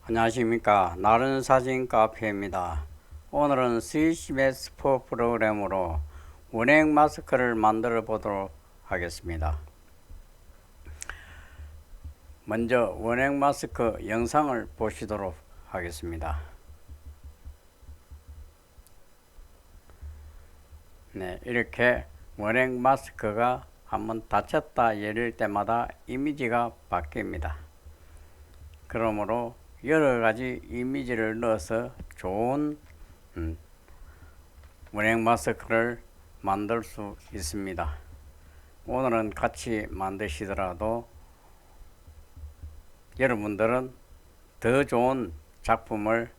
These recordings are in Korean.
안녕하십니까. 나른사진 카페입니다. 오늘은 스위치메스4 프로그램으로 운행 마스크를 만들어 보도록 하겠습니다. 먼저 운행 마스크 영상을 보시도록 하겠습니다. 네, 이렇게 운행 마스크가 한번 닫혔다 열릴 때마다 이미지가 바뀝니다. 그러므로 여러가지 이미지를 넣어서 좋은 운행 마스크를 만들 수 있습니다. 오늘은 같이 만드시더라도 여러분들은 더 좋은 작품을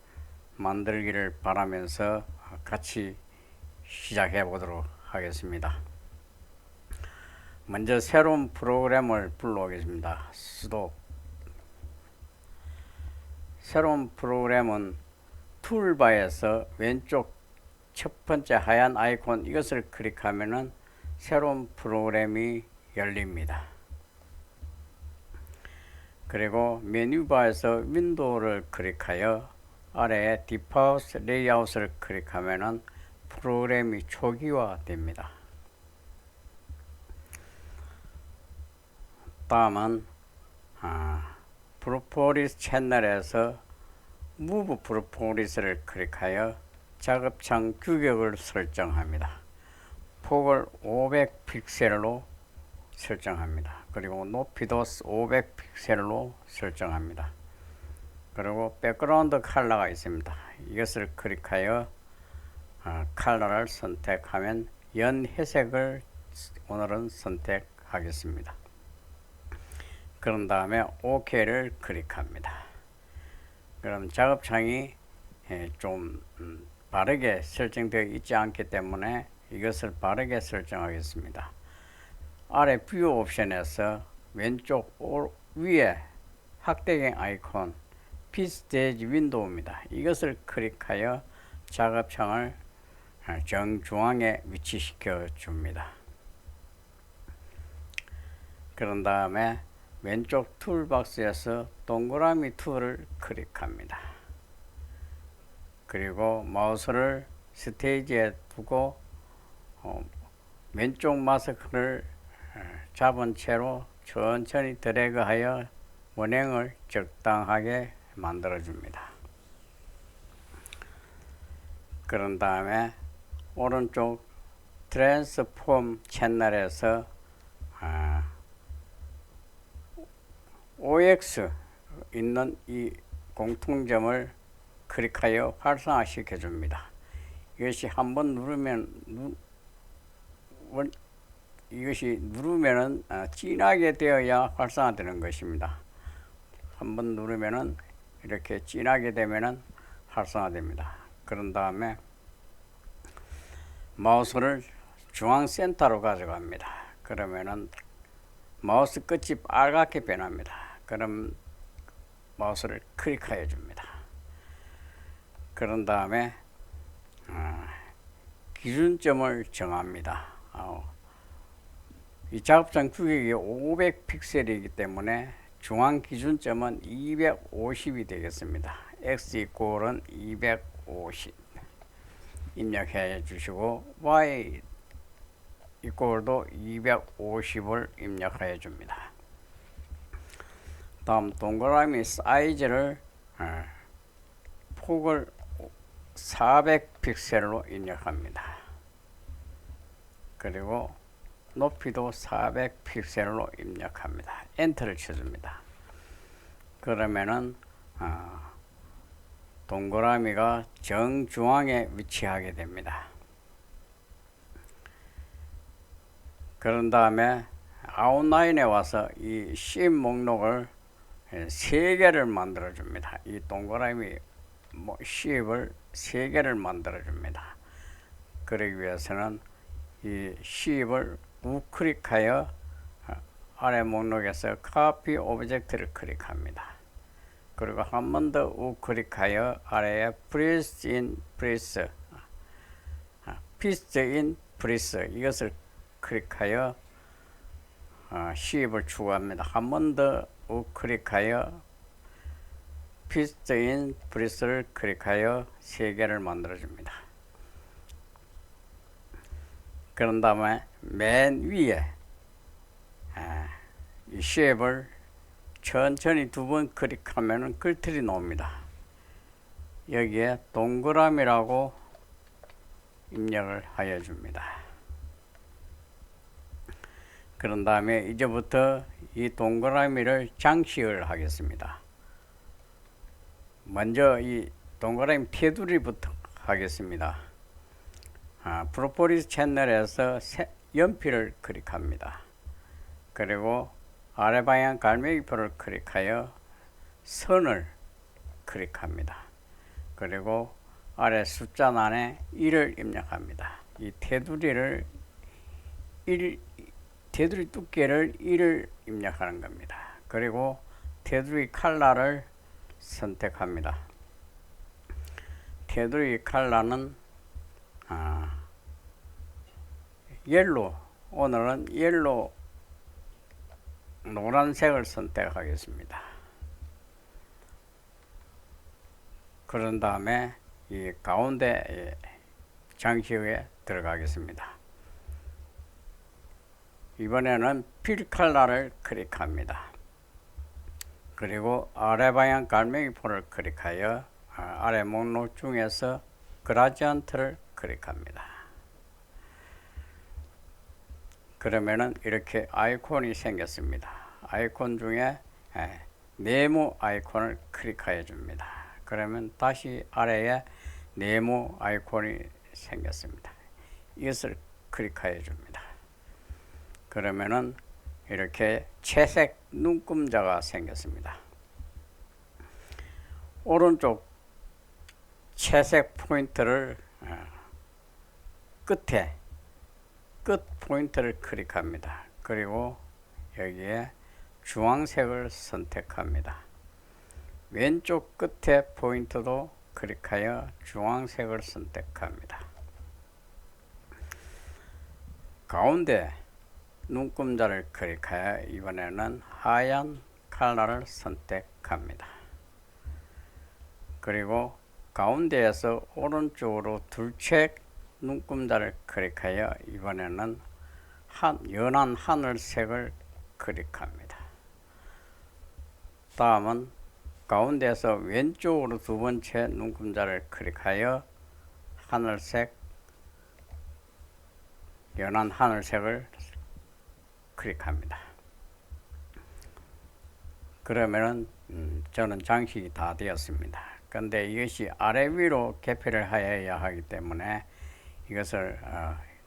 만들기를 바라면서 같이 시작해 보도록 하겠습니다. 먼저 새로운 프로그램을 불러오겠습니다. 수도 새로운 프로그램은 툴바에서 왼쪽 첫 번째 하얀 아이콘 이것을 클릭하면은 새로운 프로그램이 열립니다. 그리고 메뉴바에서 윈도우를 클릭하여 아래에 디파우스 레이아웃을 클릭하면은 프로그램이 초기화됩니다. 다음은 프로포리스 채널에서 무브 프로포리스를 클릭하여 작업창 규격을 설정합니다. 폭을 500픽셀로 설정합니다. 그리고 높이도 500픽셀로 설정합니다. 그리고 백그라운드 컬러가 있습니다. 이것을 클릭하여 컬러를 선택하면 연회색을 오늘은 선택하겠습니다. 그런 다음에 OK를 클릭합니다. 그럼 작업창이 좀 바르게 설정되어 있지 않기 때문에 이것을 바르게 설정하겠습니다. 아래 뷰 옵션에서 왼쪽 위에 확대경 아이콘 피스테이지 윈도우입니다. 이것을 클릭하여 작업창을 정중앙에 위치시켜 줍니다. 그런 다음에 왼쪽 툴박스에서 동그라미 툴을 클릭합니다. 그리고 마우스를 스테이지에 두고 왼쪽 마스크를 잡은 채로 천천히 드래그하여 운행을 적당하게 만들어 줍니다. 그런 다음에 오른쪽 트랜스폼 채널에서 OX 있는 이 공통점을 클릭하여 활성화시켜 줍니다. 이것이 한번 누르면 진하게 되어야 활성화되는 것입니다. 한번 누르면은 이렇게 진하게 되면은 활성화됩니다. 그런 다음에 마우스를 중앙 센터로 가져갑니다. 그러면은 마우스 끝이 빨갛게 변합니다. 그럼 마우스를 클릭하여 줍니다. 그런 다음에 기준점을 정합니다. 이 작업장 규격이 500픽셀이기 때문에 중앙 기준점은 250이 되겠습니다. X 이꼴은 250 입력해 주시고 Y 이꼴도 250을 입력해 줍니다. 다음 동그라미 사이즈를 폭을 400픽셀로 입력합니다. 그리고 높이도 400픽셀로 입력합니다. 엔터를 쳐줍니다. 그러면은 동그라미가 정중앙에 위치하게 됩니다. 그런 다음에 아웃라인에 와서 이 심 목록을 3개를 만들어 줍니다. 이 동그라미 씹을 3개를 만들어 줍니다. 그러기 위해서는 이 씹을 우클릭하여 아래 목록에서 카피 오브젝트를 클릭합니다. 그리고 한 번 더 우클릭하여 아래에 프리스 인 프리스 피스트 인 프리스 이것을 클릭하여 씹을 추가합니다. 한 번 더 우클릭하여 피스트인 브리스를 클릭하여 3개를 만들어줍니다. 그런 다음에 맨 위에 이 쉐입을 천천히 2번 클릭하면 글틀이 나옵니다. 여기에 동그라미라고 입력을 하여 줍니다. 그런 다음에 이제부터 이 동그라미를 장식을 하겠습니다. 먼저 이 동그라미 테두리부터 하겠습니다. 프로폴리스 채널에서 연필을 클릭합니다. 그리고 아래 방향 갈매기표를 클릭하여 선을 클릭합니다. 그리고 아래 숫자 안에 1을 입력합니다. 이 테두리 두께를 1을 입력하는 겁니다. 그리고 테두리 컬러를 선택합니다. 테두리 컬러는 옐로, 오늘은 옐로 노란색을 선택하겠습니다. 그런 다음에 이 가운데 장식에 들어가겠습니다. 이번에는 필 컬러를 클릭합니다. 그리고 아래 방향 갈매기표를 클릭하여 아래 목록 중에서 그라디언트를 클릭합니다. 그러면은 이렇게 아이콘이 생겼습니다. 아이콘 중에 네모 아이콘을 클릭하여 줍니다. 그러면 다시 아래에 네모 아이콘이 생겼습니다. 이것을 클릭하여 줍니다. 그러면은 이렇게 채색 눈금자가 생겼습니다. 오른쪽 채색 포인트를 끝 포인트를 클릭합니다. 그리고 여기에 주황색을 선택합니다. 왼쪽 끝에 포인트도 클릭하여 주황색을 선택합니다. 가운데 눈금자를 클릭하여 이번에는 하얀 컬러를 선택합니다. 그리고 가운데에서 오른쪽으로 둘째 눈금자를 클릭하여 이번에는 연한 하늘색을 클릭합니다. 다음은 가운데에서 왼쪽으로 2번째 눈금자를 클릭하여 연한 하늘색을 클릭합니다. 그러면은 저는 장식이 다 되었습니다. 근데 이것이 아래 위로 개폐를 하여야 하기 때문에 이것을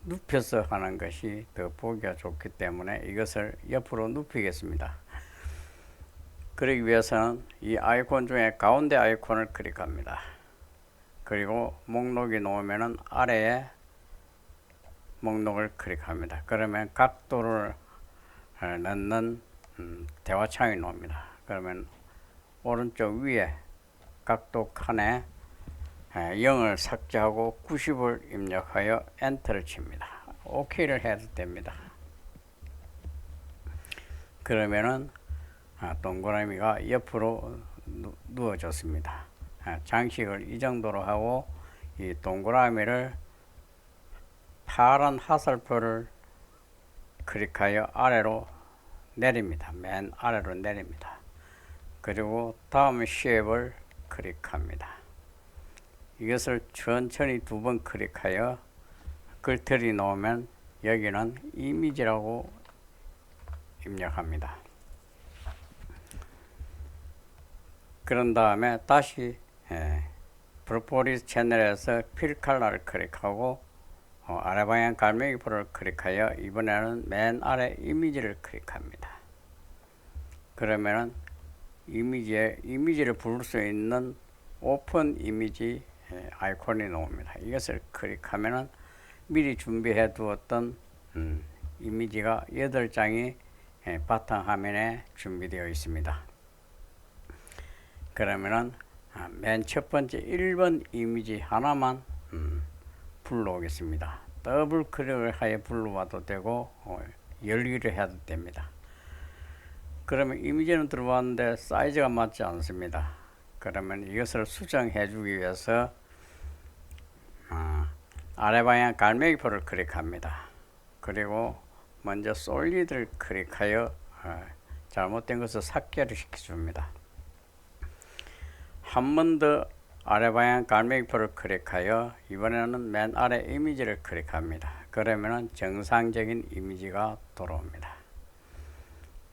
눕혀서 하는 것이 더 보기가 좋기 때문에 이것을 옆으로 눕히겠습니다. 그러기 위해서는 이 아이콘 중에 가운데 아이콘을 클릭합니다. 그리고 목록이 나오면은 아래에 목록을 클릭합니다. 그러면 각도를 넣는 대화창이 나옵니다. 그러면 오른쪽 위에 각도 칸에 0을 삭제하고 90을 입력하여 엔터를 칩니다. OK를 해도 됩니다. 그러면은 동그라미가 옆으로 누워졌습니다. 장식을 이 정도로 하고 이 동그라미를 파란 화살표를 클릭하여 아래로 내립니다. 맨 아래로 내립니다. 그리고 다음 쉐입을 클릭합니다. 이것을 천천히 2번 클릭하여 글털이 나오면 여기는 이미지라고 입력합니다. 그런 다음에 다시 프로폴리스 채널에서 필 컬러를 클릭하고 아래 방향 갈매기표를 클릭하여 이번에는 맨 아래 이미지를 클릭합니다. 그러면은 이미지를 부를 수 있는 오픈 이미지 아이콘이 나옵니다. 이것을 클릭하면은 미리 준비해 두었던 이미지가 8장이 바탕화면에 준비되어 있습니다. 그러면은 맨 첫 번째 1번 이미지 하나만 불러오겠습니다. 더블 클릭을 하여 불러와도 되고 열기를 해도 됩니다. 그러면 이미지는 들어왔는데 사이즈가 맞지 않습니다. 그러면 이것을 수정해 주기 위해서 아래 방향 갈매기표를 클릭합니다. 그리고 먼저 솔리드를 클릭하여 잘못된 것을 삭제를 시켜줍니다. 한 번 더 아래 방향 갈매기표를 클릭하여 이번에는 맨 아래 이미지를 클릭합니다. 그러면은 정상적인 이미지가 돌아옵니다.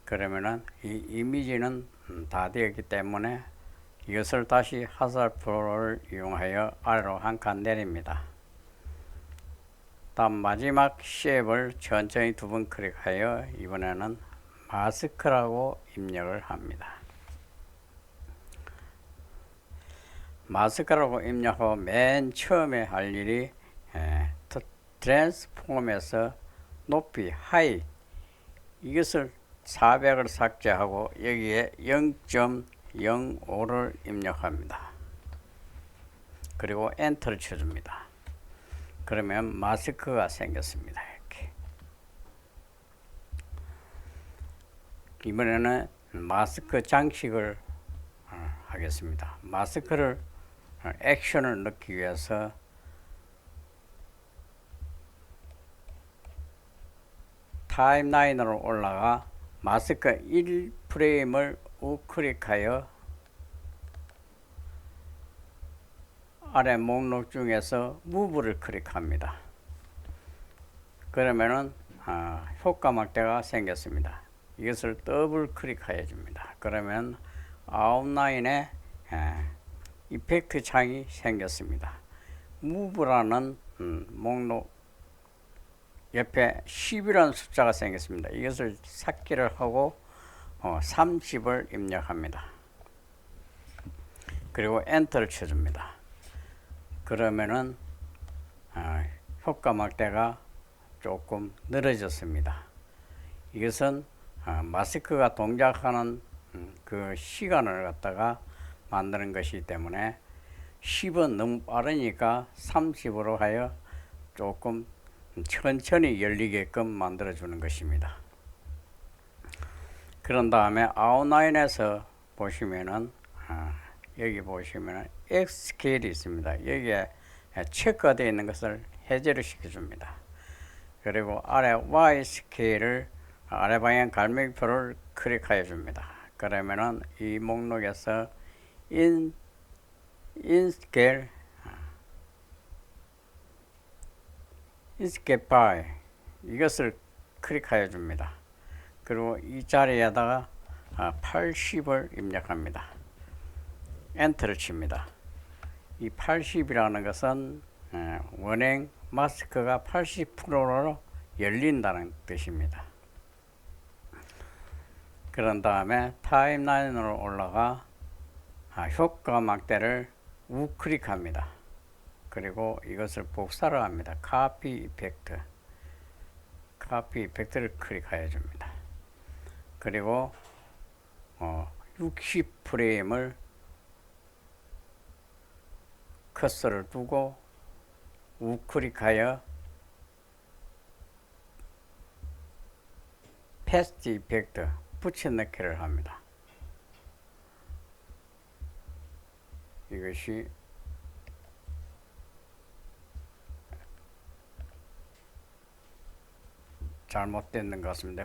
그러면은 이 이미지는 다 되었기 때문에 이것을 다시 화살표를 이용하여 아래로 한 칸 내립니다. 다음 마지막 쉐입을 천천히 두 번 클릭하여 이번에는 마스크라고 입력을 합니다. 마스크라고 입력하고 맨 처음에 할 일이 트랜스폼에서 높이 하이 이것을 400을 삭제하고 여기에 0.05를 입력합니다. 그리고 엔터를 쳐줍니다. 그러면 마스크가 생겼습니다. 이렇게. 이번에는 마스크 장식을 하겠습니다. 마스크를 액션을 넣기 위해서 타임라인으로 올라가 마스크 1프레임을 우클릭하여 아래 목록 중에서 무브를 클릭합니다. 그러면은 효과 막대가 생겼습니다. 이것을 더블 클릭해 줍니다. 그러면 아웃라인에 이펙트 창이 생겼습니다. 무브라는 목록 옆에 10이라는 숫자가 생겼습니다. 이것을 삭제를 하고 30을 입력합니다. 그리고 엔터를 쳐줍니다. 그러면은 효과 막대가 조금 늘어졌습니다. 이것은 마스크가 동작하는 그 시간을 갖다가 만드는 것이기 때문에 10은 너무 빠르니까 30으로 하여 조금 천천히 열리게끔 만들어 주는 것입니다. 그런 다음에 아웃라인에서 보시면은 여기 보시면은 X 스케일이 있습니다. 여기에 체크가 되어 있는 것을 해제를 시켜줍니다. 그리고 아래 Y 스케일을 아래 방향 갈매기표를 클릭하여 줍니다. 그러면은 이 목록에서 in scale by 이것을 클릭하여 줍니다. 그리고 이 자리에다가 80을 입력합니다. 엔터를 칩니다. 이 80이라는 것은 원행 마스크가 80%로 열린다는 뜻입니다. 그런 다음에 타임라인으로 올라가 효과 막대를 우클릭합니다. 그리고 이것을 복사를 합니다. 카피 이펙트를 클릭하여 줍니다. 그리고 60프레임을 커서를 두고 우클릭하여 패스트 이펙트 붙여넣기를 합니다. 이것이 잘못됐는 것 같습니다.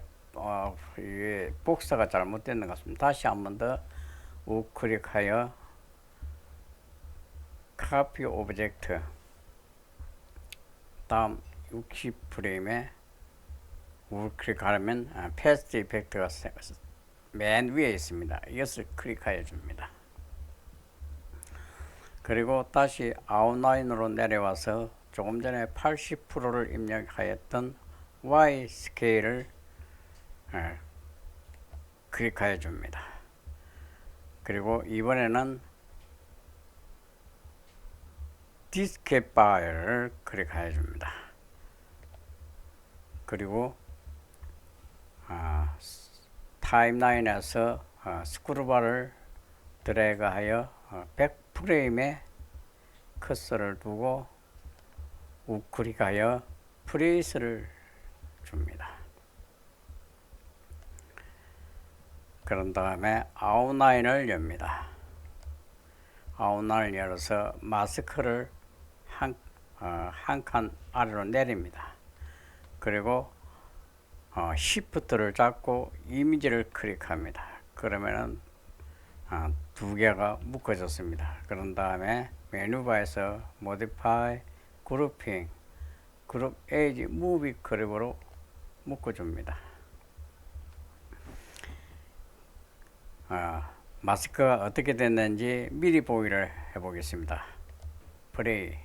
이게 복사가 잘못됐는 것 같습니다. 다시 한 번 더 우클릭하여 카피 오브젝트 다음 60프레임에 우클릭하면 패스트 이펙트가 맨 위에 있습니다. 이것을 클릭하여 줍니다. 그리고 다시 아웃라인으로 내려와서 조금 전에 80%를 입력하였던 Y 스케일을 클릭하여 줍니다. 그리고 이번에는 디스켓 바이어를 클릭하여 줍니다. 그리고 타임라인에서 스크롤바를 드래그하여 100프레임에 커서를 두고 우클릭하여 프레이스를 줍니다. 그런 다음에 아웃라인을 엽니다. 아웃라인을 열어서 마스크를 한 칸 아래로 내립니다. 그리고 Shift를 잡고 이미지를 클릭합니다. 그러면은 두 개가 묶어졌습니다. 그런 다음에 메뉴바에서 Modify, Grouping, Group Edge, Move 그립으로 묶어줍니다. 마스크가 어떻게 됐는지 미리 보기를 해보겠습니다. 플레이.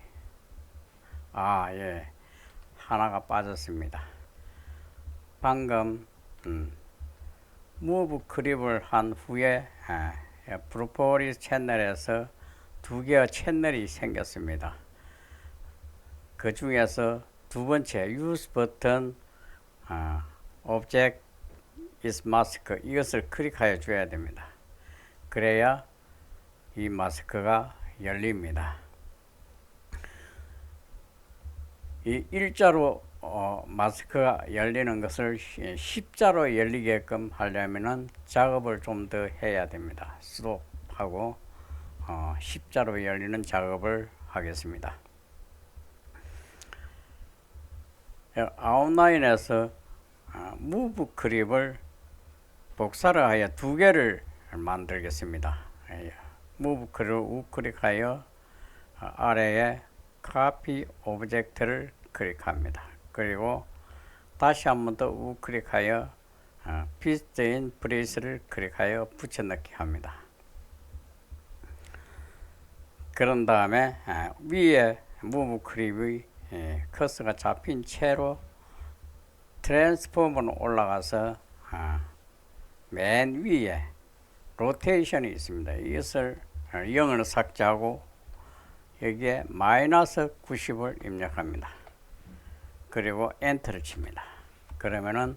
예. 하나가 빠졌습니다. 방금 무브 크립을 한 후에 브로폴리스 채널에서 두 개의 채널이 생겼습니다. 그 중에서 두 번째 Use 버튼 Object is Mask 이것을 클릭하여 줘야 됩니다. 그래야 이 마스크가 열립니다. 이 일자로 마스크가 열리는 것을 십자로 열리게끔 하려면은 작업을 좀 더 해야 됩니다. 스톱하고 십자로 열리는 작업을 하겠습니다. 아웃라인에서 무브 크립을 복사를 하여 두 개를 만들겠습니다. 무브 크립을 우클릭하여 아래에 카피 오브젝트를 클릭합니다. 그리고 다시 한 번 더 우클릭하여 Paste in Place를 클릭하여 붙여넣기 합니다. 그런 다음에 위에 무브 크립의 커서가 잡힌 채로 트랜스폼으로 올라가서 맨 위에 로테이션이 있습니다. 이것을 0을 삭제하고 여기에 마이너스 90을 입력합니다. 그리고 엔터를 칩니다. 그러면은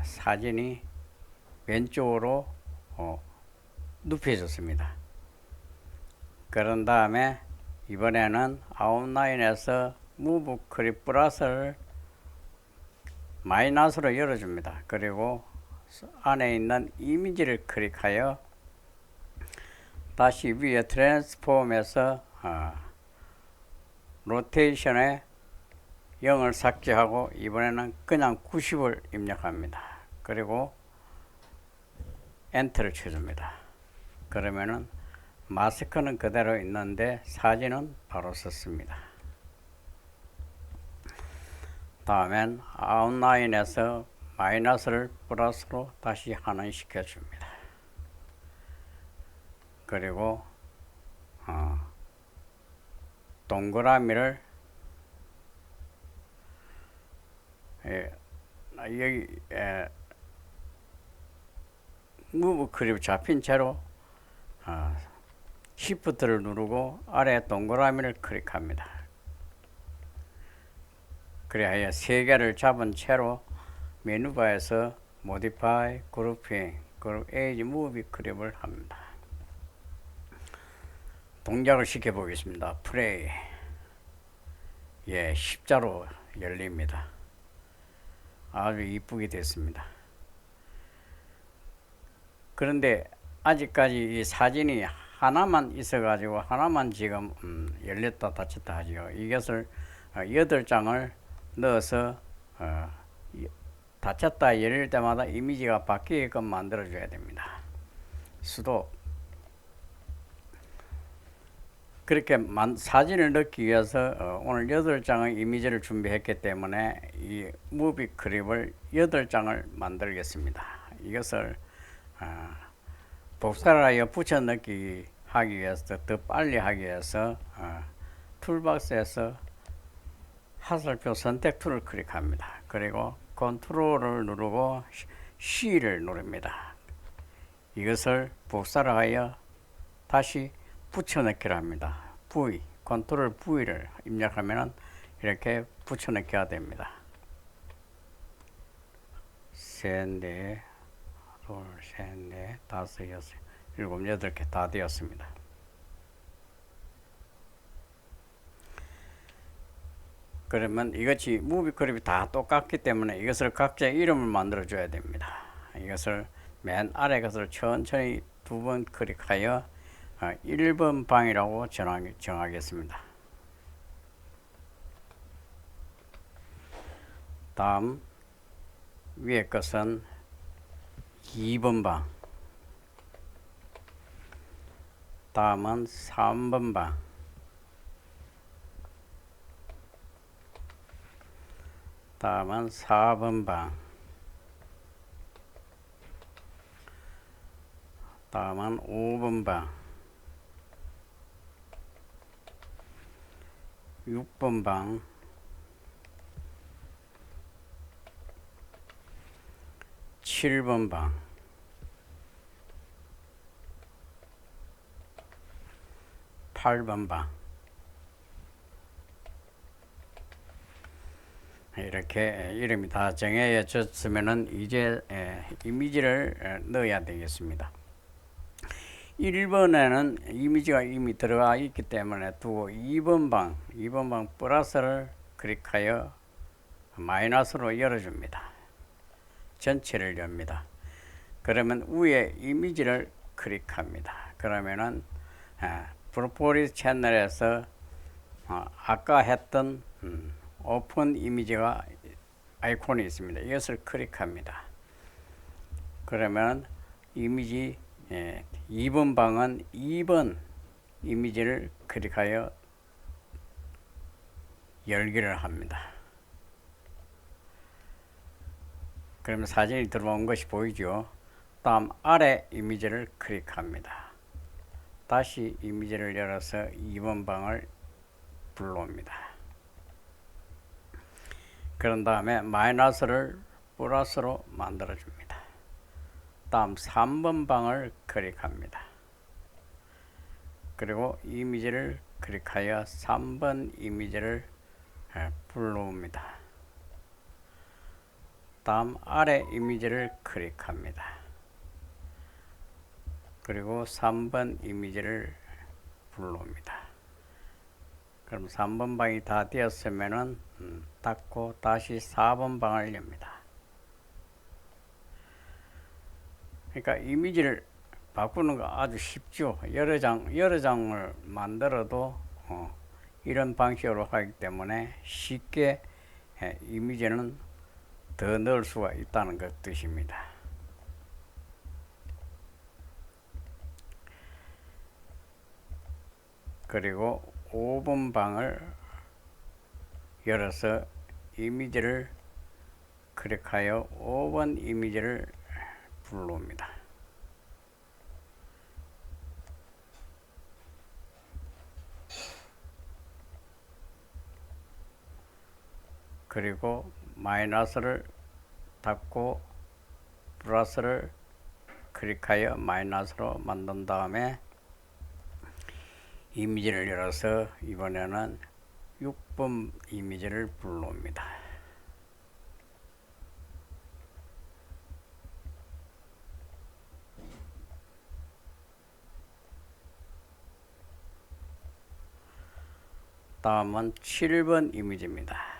사진이 왼쪽으로 눕혀졌습니다. 그런 다음에 이번에는 아웃라인에서 무브 크립 플러스를 마이너스로 열어줍니다. 그리고 안에 있는 이미지를 클릭하여 다시 위에 트랜스폼에서 로테이션에 0을 삭제하고 이번에는 그냥 90을 입력합니다. 그리고 엔터를 쳐줍니다. 그러면은 마스크는 그대로 있는데 사진은 바로 썼습니다. 다음엔 아웃라인에서 마이너스를 플러스로 다시 환원시켜 줍니다. 그리고 동그라미를 여기 무브 크립 잡힌 채로 Shift를 누르고 아래 동그라미를 클릭합니다. 그래야 세 개를 잡은 채로 메뉴바에서 Modify, Grouping, Group Edge, Move 크립을 합니다. 동작을 시켜보겠습니다. 플레이. 십자로 열립니다. 아주 이쁘게 됐습니다. 그런데 아직까지 이 사진이 하나만 있어가지고 하나만 지금 열렸다 닫혔다 하죠. 이것을 8장을 넣어서 닫혔다 열릴 때마다 이미지가 바뀌게끔 만들어줘야 됩니다. 수도 그렇게 사진을 넣기 위해서 오늘 8장의 이미지를 준비했기 때문에 이 무비 크립을 8장을 만들겠습니다. 이것을 복사를 하여 붙여 넣기 하기 위해서 더 빨리 하기 위해서 툴박스에서 화살표 선택 툴을 클릭합니다. 그리고 컨트롤을 누르고 C를 누릅니다. 이것을 복사를 하여 다시 붙여넣기를 합니다. V, 컨트롤 V를 입력하면 이렇게 붙여넣기가 됩니다. 셋, 넷, 둘, 셋, 넷, 다섯, 여섯, 일곱, 여덟 개 다 되었습니다. 그러면 이것이 무비 크립이 다 똑같기 때문에 이것을 각자 이름을 만들어 줘야 됩니다. 이것을 맨 아래 것을 천천히 2번 클릭하여 1번 방이라고 정하겠습니다. 다음 위에 것은 2번 방, 다음은 3번 방, 다음은 4번 방, 다음은 5번 방, 6번 방, 7번 방, 8번 방. 이렇게 이름이 다 정해졌으면은 이제 이미지를 넣어야 되겠습니다. 1번에는 이미지가 이미 들어가 있기 때문에 두고 2번 방 플러스를 클릭하여 마이너스로 열어줍니다. 전체를 엽니다. 그러면 위에 이미지를 클릭합니다. 그러면은 프로포리스 채널에서 아까 했던 오픈 이미지가 아이콘이 있습니다. 이것을 클릭합니다. 그러면 이미지 2번 방은 2번 이미지를 클릭하여 열기를 합니다. 그러면 사진이 들어온 것이 보이죠. 다음 아래 이미지를 클릭합니다. 다시 이미지를 열어서 2번 방을 불러옵니다. 그런 다음에 마이너스를 플러스로 만들어 줍니다. 다음 3번 방을 클릭합니다. 그리고 이미지를 클릭하여 3번 이미지를 불러옵니다. 다음 아래 이미지를 클릭합니다. 그리고 3번 이미지를 불러옵니다. 그럼 3번 방이 다 되었으면은 닫고 다시 4번 방을 엽니다. 그러니까 이미지를 바꾸는 거 아주 쉽죠. 여러 장을 만들어도 이런 방식으로 하기 때문에 쉽게 이미지는 더 넣을 수가 있다는 것 뜻입니다. 그리고 5번 방을 열어서 이미지를 클릭하여 5번 이미지를 불러옵니다. 그리고 마이너스를 닫고 플러스를 클릭하여 마이너스로 만든 다음에 이미지를 열어서 이번에는 6번 이미지를 불러옵니다. 다음은 7번 이미지입니다.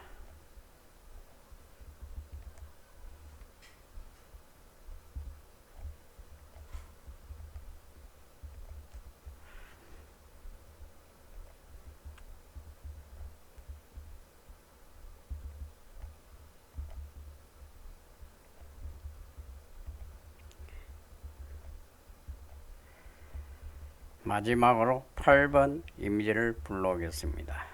마지막으로 8번 이미지를 불러오겠습니다.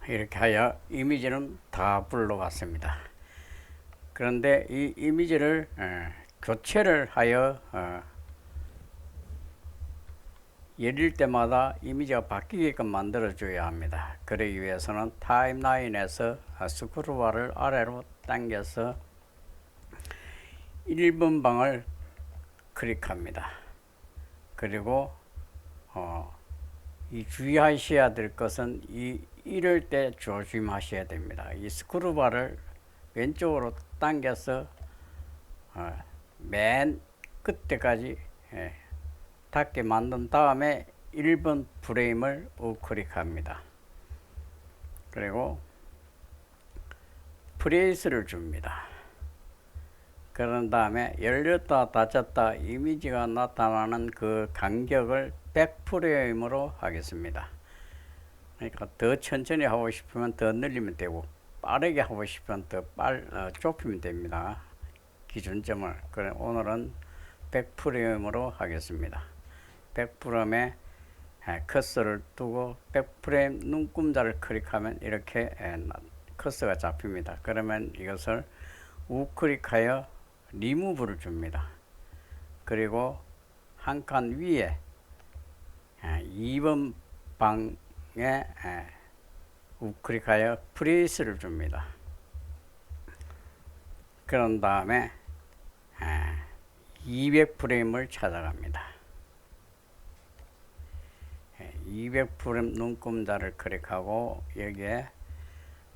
이렇게 하여 이미지는 다 불러왔습니다. 그런데 이 이미지를 교체를 하여 열릴 때마다 이미지가 바뀌게끔 만들어 줘야 합니다. 그러기 위해서는 타임라인에서 스크롤바를 아래로 당겨서 1번 방을 클릭합니다. 그리고 이 주의하셔야 될 것은 이럴 때 조심하셔야 됩니다. 이 스크롤바를 왼쪽으로 당겨서 맨 끝에까지 닿게 만든 다음에 1번 프레임을 우클릭합니다. 그리고 프레스를 줍니다. 그런 다음에 열렸다 닫혔다 이미지가 나타나는 그 간격을 100프레임으로 하겠습니다. 그러니까 더 천천히 하고 싶으면 더 늘리면 되고 빠르게 하고 싶으면 더 좁히면 됩니다. 기준점을. 그래 오늘은 100프레임으로 하겠습니다. 100프레임에 커서를 두고 100프레임 눈금자를 클릭하면 이렇게 커서가 잡힙니다. 그러면 이것을 우클릭하여 리무브를 줍니다. 그리고 한 칸 위에 2번 방에 우클릭하여 프레스를 줍니다. 그런 다음에 200프레임을 찾아갑니다. 200프레임 눈금자를 클릭하고 여기에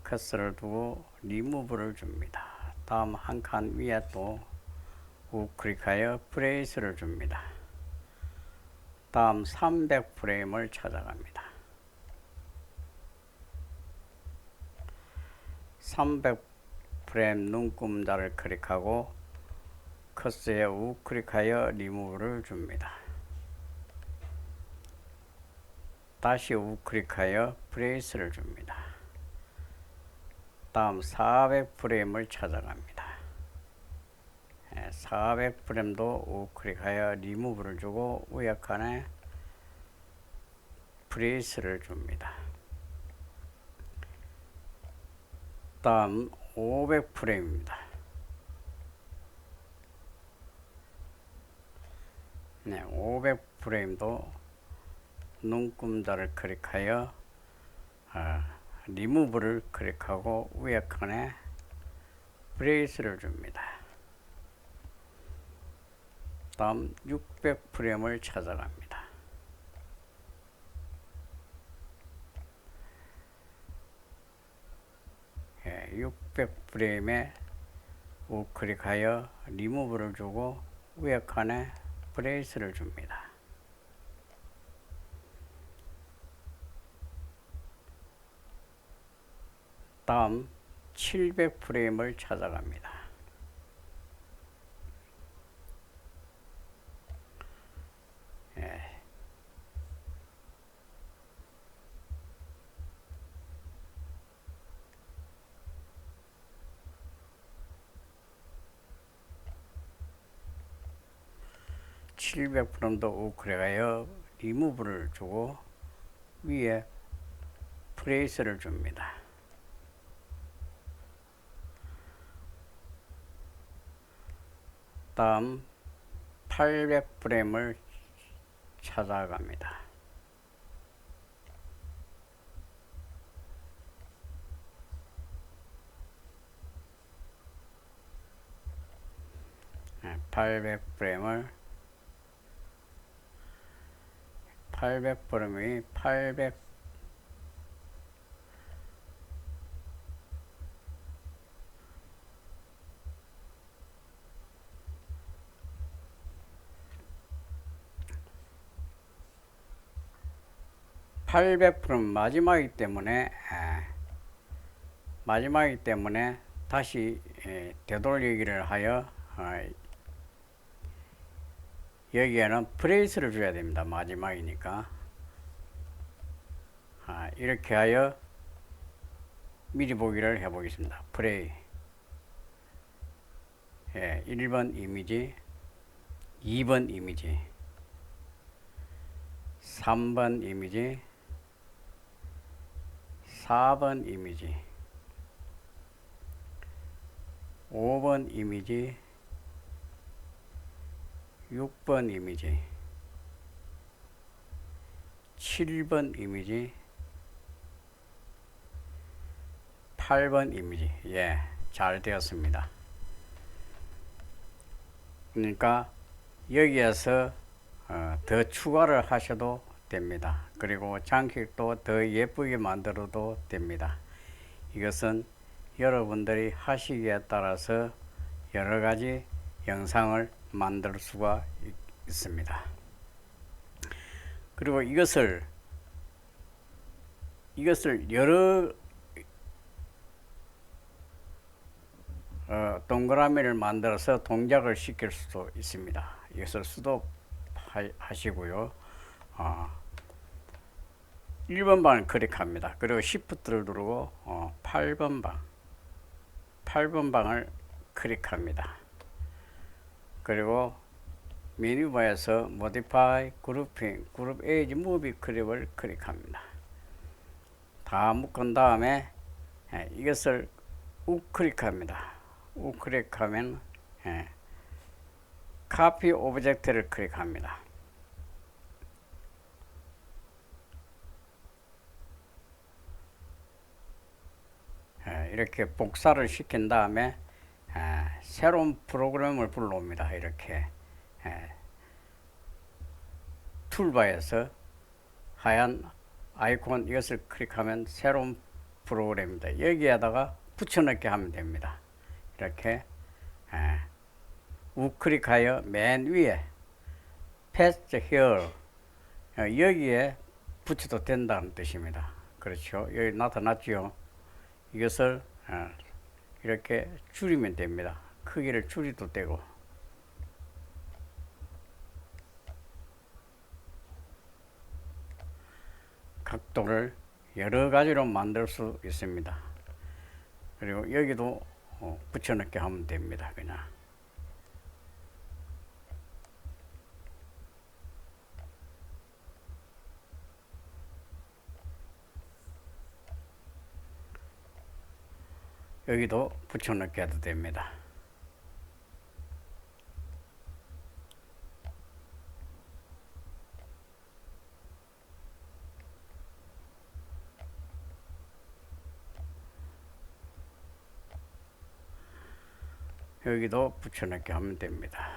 커서를 두고 리무브를 줍니다. 다음 한 칸 위에 또 우클릭하여 프레스를 줍니다. 다음 300프레임을 찾아갑니다. 300프레임 눈금자를 클릭하고 커서에 우클릭하여 리무브를 줍니다. 다시 우클릭하여 프레스를 줍니다. 다음 400프레임을 찾아갑니다. 400프레임도 우클릭하여 리무브를 주고 위에 칸에 프레스를 줍니다. 다음 500프레임입니다. 500프레임도 눈금자를 클릭하여 리무브를 클릭하고 위에 칸에 프레스를 줍니다. 다음 600프레임을 찾아갑니다. 600프레임에 우클릭하여 리무브를 주고 위에 칸에 프레스를 줍니다. 다음 700프레임을 찾아갑니다. 700프레임도 우클릭하여 리무브를 주고 위에 프레스를 줍니다. 다음 800프레임을 찾아갑니다. 800프레임을 800프레임이 800프레임 마지막이기 때문에 다시 되돌리기를 하여 여기에는 프레스를 줘야 됩니다. 마지막이니까. 이렇게 하여 미리 보기를 해보겠습니다. 프레이 1번 이미지, 2번 이미지, 3번 이미지, 4번 이미지, 5번 이미지, 6번 이미지, 7번 이미지, 8번 이미지. 잘 되었습니다. 그러니까 여기에서 더 추가를 하셔도 됩니다. 그리고 장식도 더 예쁘게 만들어도 됩니다. 이것은 여러분들이 하시기에 따라서 여러 가지 영상을 만들 수가 있습니다. 그리고 이것을 여러 동그라미를 만들어서 동작을 시킬 수도 있습니다. 이것을 수도하시고요. 1번 방을 클릭합니다. 그리고 Shift를 누르고 8번 방을 클릭합니다. 그리고 메뉴바에서 Modify Grouping, Group Age Movie Clip을 클릭합니다. 다 묶은 다음에 이것을 우클릭합니다. 우클릭하면 Copy Object를 클릭합니다. 이렇게 복사를 시킨 다음에 새로운 프로그램을 불러옵니다. 이렇게 툴바에서 하얀 아이콘 이것을 클릭하면 새로운 프로그램입니다. 여기에다가 붙여넣기 하면 됩니다. 이렇게 우클릭하여 맨 위에 Paste Here 여기에 붙여도 된다는 뜻입니다. 그렇죠. 여기 나타났죠. 이것을 이렇게 줄이면 됩니다. 크기를 줄여도 되고 각도를 여러 가지로 만들 수 있습니다. 그리고 여기도 붙여넣기 하면 됩니다. 그냥 여기도 붙여넣기 해도 됩니다. 여기도 붙여넣기 하면 됩니다.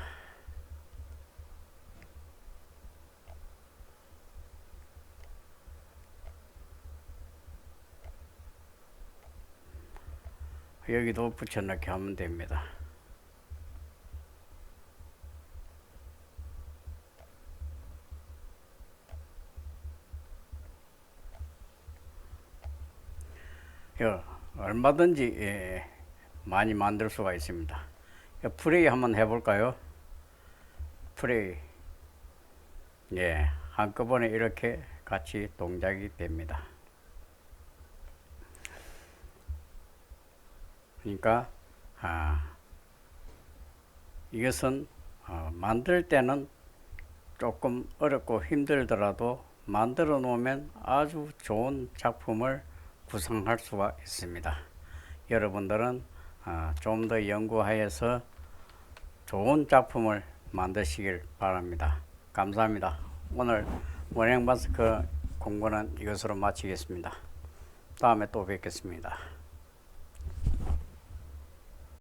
여기도 붙여넣기 하면 됩니다. 얼마든지 많이 만들 수가 있습니다. 플레이 한번 해볼까요? 플레이. 한꺼번에 이렇게 같이 동작이 됩니다. 그러니까 이것은 만들 때는 조금 어렵고 힘들더라도 만들어 놓으면 아주 좋은 작품을 구성할 수가 있습니다. 여러분들은 좀 더 연구하여서 좋은 작품을 만드시길 바랍니다. 감사합니다. 오늘 원형 마스크 공부는 이것으로 마치겠습니다. 다음에 또 뵙겠습니다.